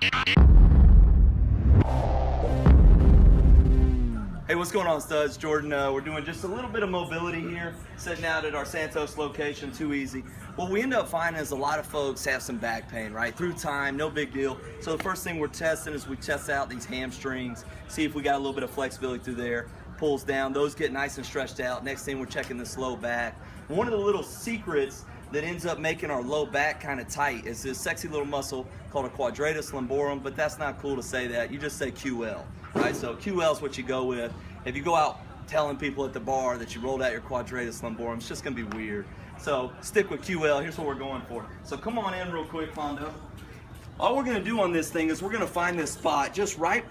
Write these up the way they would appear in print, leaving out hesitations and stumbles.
Hey, what's going on, studs? Jordan. We're doing just a little bit of mobility here, sitting out at our Santos location, Too Easy. What we end up finding is a lot of folks have some back pain, right? Through time, no big deal. So the first thing we're testing is we test out these hamstrings, see if we got a little bit of flexibility through there. Pulls down, those get nice and stretched out. Next thing, we're checking this low back. One of the little secrets that ends up making our low back kind of tight is this sexy little muscle called a quadratus lumborum, but that's not cool to say that. You just say QL, right? So QL is what you go with. If you go out telling people at the bar that you rolled out your quadratus lumborum, it's just gonna be weird. So stick with QL. Here's what we're going for. So come on in real quick, Fondo. All we're gonna do on this thing is we're gonna find this spot just right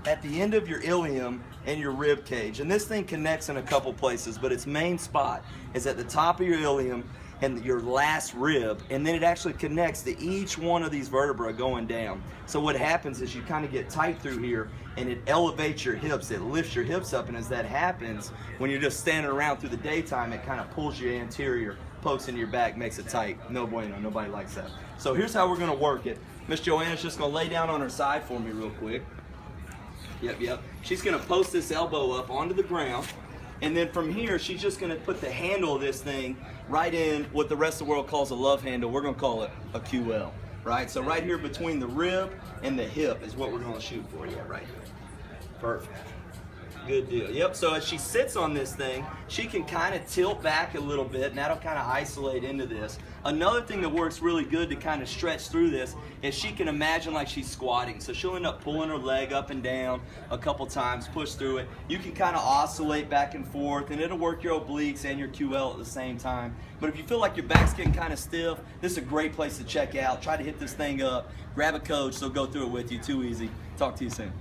at the end of your ilium and your rib cage. And this thing connects in a couple places, but its main spot is at the top of your ilium and your last rib, and then it actually connects to each one of these vertebrae going down. So what happens is you kind of get tight through here, and it elevates your hips, it lifts your hips up, and as that happens, when you're just standing around through the daytime, it kind of pulls your anterior, pokes into your back, makes it tight. No bueno, nobody likes that. So here's how we're gonna work it. Miss Joanna's just gonna lay down on her side for me real quick. Yep. She's gonna post this elbow up onto the ground, and then from here, she's just gonna put the handle of this thing right in what the rest of the world calls a love handle. We're gonna call it a QL, right? So right here between the rib and the hip is what we're gonna shoot for you right here. Perfect. Good deal. Yep, so as she sits on this thing, she can kind of tilt back a little bit, and that'll kind of isolate into this. Another thing that works really good to kind of stretch through this is she can imagine like she's squatting. So she'll end up pulling her leg up and down a couple times, push through it. You can kind of oscillate back and forth, and it'll work your obliques and your QL at the same time. But if you feel like your back's getting kind of stiff, this is a great place to check out. Try to hit this thing up. Grab a coach, they'll go through it with you. Too Easy. Talk to you soon.